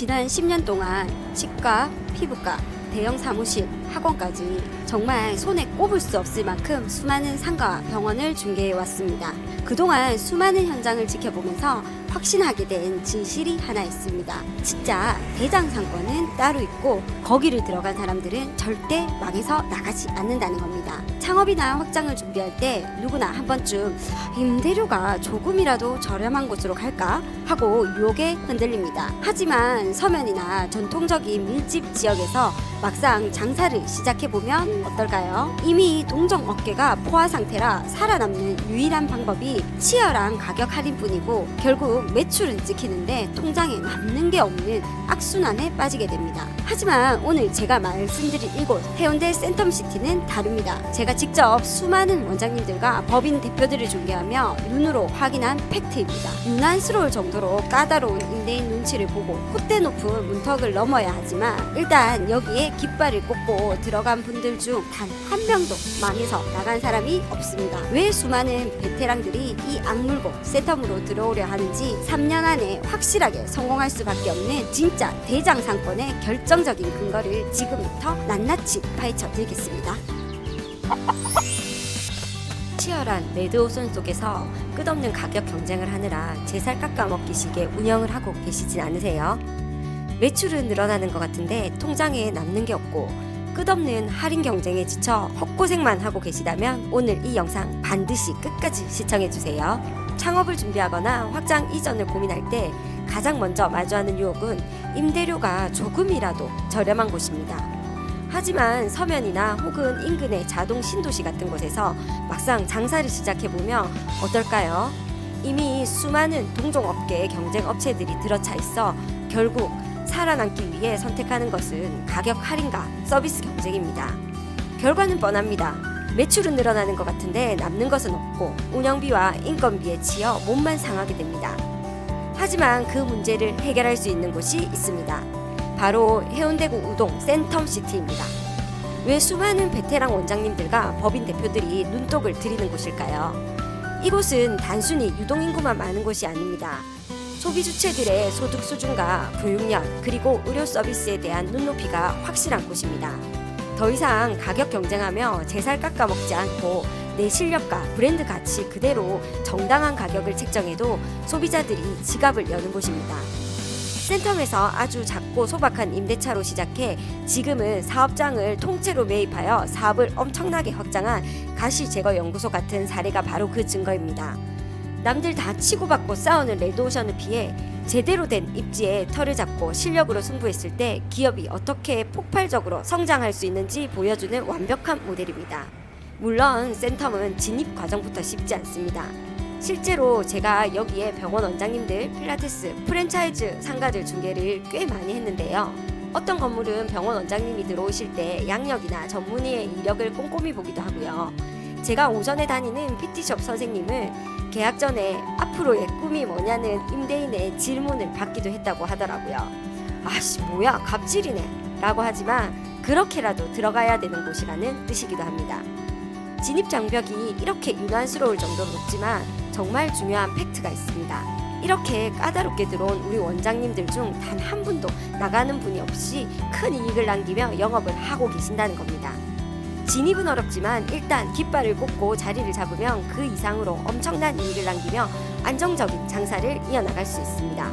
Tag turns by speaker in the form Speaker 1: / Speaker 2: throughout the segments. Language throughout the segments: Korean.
Speaker 1: 지난 10년 동안 치과, 피부과, 대형 사무실, 학원까지 정말 손에 꼽을 수 없을 만큼 수많은 상가와 병원을 중개해 왔습니다. 그동안 수많은 현장을 지켜보면서 확신하게 된 진실이 하나 있습니다. 진짜 대장상권은 따로 있고 거기를 들어간 사람들은 절대 망해서 나가지 않는다는 겁니다. 창업이나 확장을 준비할 때 누구나 한 번쯤 임대료가 조금이라도 저렴한 곳으로 갈까 하고 유혹에 흔들립니다. 하지만 서면이나 전통적인 밀집 지역에서 막상 장사를 시작해보면 어떨까요? 이미 동종 업계가 포화 상태라 살아남는 유일한 방법이 치열한 가격 할인뿐이고 결국 매출은 찍히는데 통장에 남는 게 없는 악순환에 빠지게 됩니다. 하지만 오늘 제가 말씀드릴 이곳 해운대 센텀시티는 다릅니다. 제가 직접 수많은 원장님들과 법인 대표들을 중개하며 눈으로 확인한 팩트입니다. 유난스러울 정도로 까다로운 임대인 눈치를 보고 콧대 높은 문턱을 넘어야 하지만 일단 여기에 깃발을 꽂고 들어간 분들 중 단 한 명도 망해서 나간 사람이 없습니다. 왜 수많은 베테랑들이 이 악물고 센텀으로 들어오려 하는지 3년 안에 확실하게 성공할 수밖에 없는 진짜 대장상권의 결정적인 근거를 지금부터 낱낱이 파헤쳐 드리겠습니다. 치열한 레드오션 속에서 끝없는 가격 경쟁을 하느라 제 살 깎아먹기식의 운영을 하고 계시진 않으세요? 매출은 늘어나는 것 같은데 통장에 남는 게 없고 끝없는 할인 경쟁에 지쳐 헛고생만 하고 계시다면 오늘 이 영상 반드시 끝까지 시청해주세요. 창업을 준비하거나 확장 이전을 고민할 때 가장 먼저 마주하는 유혹은 임대료가 조금이라도 저렴한 곳입니다. 하지만 서면이나 혹은 인근의 자동 신도시 같은 곳에서 막상 장사를 시작해보면 어떨까요? 이미 수많은 동종업계의 경쟁 업체들이 들어차 있어 결국 살아남기 위해 선택하는 것은 가격 할인과 서비스 경쟁입니다. 결과는 뻔합니다. 매출은 늘어나는 것 같은데 남는 것은 없고 운영비와 인건비에 치여 몸만 상하게 됩니다. 하지만 그 문제를 해결할 수 있는 곳이 있습니다. 바로 해운대구 우동 센텀시티입니다. 왜 수많은 베테랑 원장님들과 법인 대표들이 눈독을 들이는 곳일까요? 이곳은 단순히 유동인구만 많은 곳이 아닙니다. 소비 주체들의 소득 수준과 교육력 그리고 의료 서비스에 대한 눈높이가 확실한 곳입니다. 더 이상 가격 경쟁하며 제 살 깎아먹지 않고 내 실력과 브랜드 가치 그대로 정당한 가격을 책정해도 소비자들이 지갑을 여는 곳입니다. 센텀에서 아주 작고 소박한 임대차로 시작해 지금은 사업장을 통째로 매입하여 사업을 엄청나게 확장한 가시제거연구소 같은 사례가 바로 그 증거입니다. 남들 다 치고받고 싸우는 레드오션을 피해 제대로 된 입지에 털을 잡고 실력으로 승부했을 때 기업이 어떻게 폭발적으로 성장할 수 있는지 보여주는 완벽한 모델입니다. 물론 센텀은 진입 과정부터 쉽지 않습니다. 실제로 제가 여기에 병원 원장님들, 필라테스, 프랜차이즈 상가들 중개를 꽤 많이 했는데요. 어떤 건물은 병원 원장님이 들어오실 때 양력이나 전문의의 이력을 꼼꼼히 보기도 하고요. 제가 오전에 다니는 PT숍 선생님을 계약 전에 앞으로의 꿈이 뭐냐는 임대인의 질문을 받기도 했다고 하더라고요. 아씨 뭐야 갑질이네 라고 하지만 그렇게라도 들어가야 되는 곳이라는 뜻이기도 합니다. 진입 장벽이 이렇게 유난스러울 정도로 높지만 정말 중요한 팩트가 있습니다. 이렇게 까다롭게 들어온 우리 원장님들 중 단 한 분도 나가는 분이 없이 큰 이익을 남기며 영업을 하고 계신다는 겁니다. 진입은 어렵지만 일단 깃발을 꽂고 자리를 잡으면 그 이상으로 엄청난 이익을 남기며 안정적인 장사를 이어나갈 수 있습니다.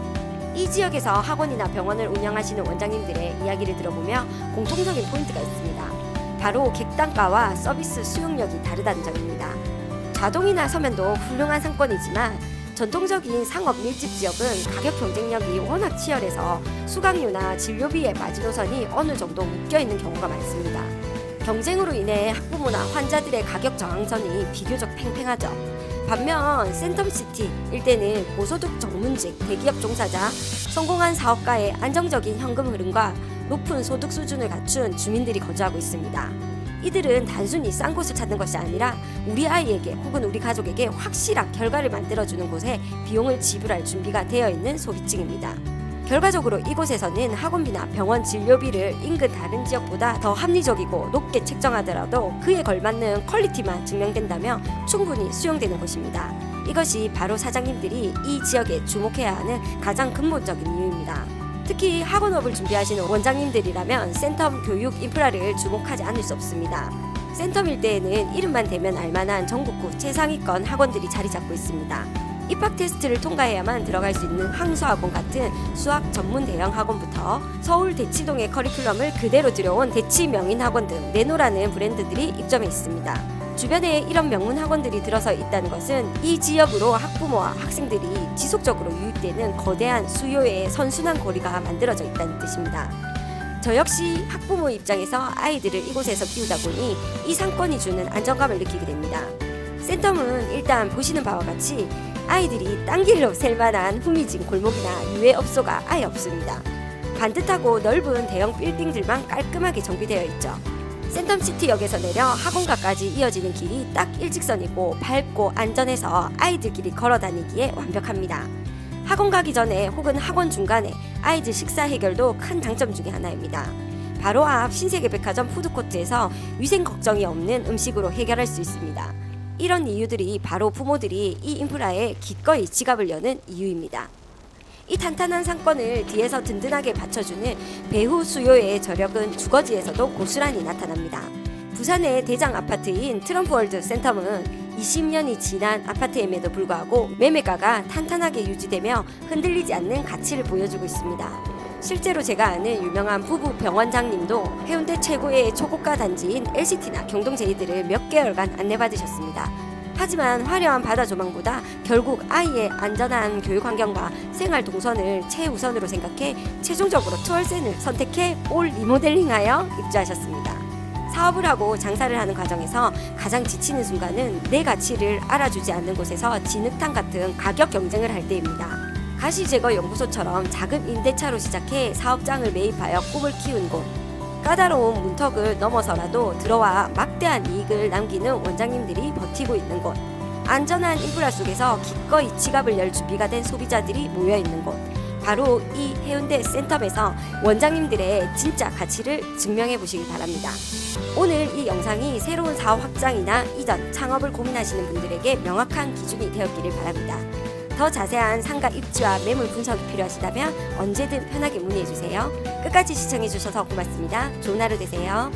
Speaker 1: 이 지역에서 학원이나 병원을 운영하시는 원장님들의 이야기를 들어보며 공통적인 포인트가 있습니다. 바로 객단가와 서비스 수용력이 다르다는 점입니다. 자동이나 서면도 훌륭한 상권이지만 전통적인 상업 밀집 지역은 가격 경쟁력이 워낙 치열해서 수강료나 진료비의 마지노선이 어느 정도 묶여있는 경우가 많습니다. 경쟁으로 인해 학부모나 환자들의 가격 저항선이 비교적 팽팽하죠. 반면 센텀시티 일대는 고소득 전문직, 대기업 종사자, 성공한 사업가의 안정적인 현금 흐름과 높은 소득 수준을 갖춘 주민들이 거주하고 있습니다. 이들은 단순히 싼 곳을 찾는 것이 아니라 우리 아이에게 혹은 우리 가족에게 확실한 결과를 만들어주는 곳에 비용을 지불할 준비가 되어 있는 소비층입니다. 결과적으로 이곳에서는 학원비나 병원 진료비를 인근 다른 지역보다 더 합리적이고 높게 책정하더라도 그에 걸맞는 퀄리티만 증명된다면 충분히 수용되는 곳입니다. 이것이 바로 사장님들이 이 지역에 주목해야 하는 가장 근본적인 이유입니다. 특히 학원업을 준비하시는 원장님들이라면 센텀 교육 인프라를 주목하지 않을 수 없습니다. 센텀 일대에는 이름만 대면 알만한 전국구 최상위권 학원들이 자리 잡고 있습니다. 입학 테스트를 통과해야만 들어갈 수 있는 항수학원 같은 수학 전문 대형 학원부터 서울 대치동의 커리큘럼을 그대로 들여온 대치명인학원 등 네노라는 브랜드들이 입점해 있습니다. 주변에 이런 명문 학원들이 들어서 있다는 것은 이 지역으로 학부모와 학생들이 지속적으로 유입되는 거대한 수요의 선순환 고리가 만들어져 있다는 뜻입니다. 저 역시 학부모 입장에서 아이들을 이곳에서 키우다 보니 이 상권이 주는 안정감을 느끼게 됩니다. 센텀은 일단 보시는 바와 같이 아이들이 딴 길로 셀 만한 후미진 골목이나 유해업소가 아예 없습니다. 반듯하고 넓은 대형 빌딩들만 깔끔하게 정비되어 있죠. 센텀시티역에서 내려 학원가까지 이어지는 길이 딱 일직선이고 밝고 안전해서 아이들끼리 걸어 다니기에 완벽합니다. 학원 가기 전에 혹은 학원 중간에 아이들 식사 해결도 큰 장점 중에 하나입니다. 바로 앞 신세계백화점 푸드코트에서 위생 걱정이 없는 음식으로 해결할 수 있습니다. 이런 이유들이 바로 부모들이 이 인프라에 기꺼이 지갑을 여는 이유입니다. 이 탄탄한 상권을 뒤에서 든든하게 받쳐주는 배후 수요의 저력은 주거지에서도 고스란히 나타납니다. 부산의 대장 아파트인 트럼프월드 센텀은 20년이 지난 아파트임에도 불구하고 매매가가 탄탄하게 유지되며 흔들리지 않는 가치를 보여주고 있습니다. 실제로 제가 아는 유명한 부부 병원장님도 해운대 최고의 초고가 단지인 LCT나 경동제이들을 몇 개월간 안내받으셨습니다. 하지만 화려한 바다 조망보다 결국 아이의 안전한 교육 환경과 생활 동선을 최우선으로 생각해 최종적으로 투월센을 선택해 올 리모델링하여 입주하셨습니다. 사업을 하고 장사를 하는 과정에서 가장 지치는 순간은 내 가치를 알아주지 않는 곳에서 진흙탕 같은 가격 경쟁을 할 때입니다. 가시제거 연구소처럼 작은 임대차로 시작해 사업장을 매입하여 꿈을 키운 곳, 까다로운 문턱을 넘어서라도 들어와 막대한 이익을 남기는 원장님들이 버티고 있는 곳, 안전한 인프라 속에서 기꺼이 지갑을 열 준비가 된 소비자들이 모여있는 곳, 바로 이 해운대 센텀에서 원장님들의 진짜 가치를 증명해 보시기 바랍니다. 오늘 이 영상이 새로운 사업 확장이나 이전, 창업을 고민하시는 분들에게 명확한 기준이 되었기를 바랍니다. 더 자세한 상가 입지와 매물 분석이 필요하시다면 언제든 편하게 문의해주세요. 끝까지 시청해주셔서 고맙습니다. 좋은 하루 되세요.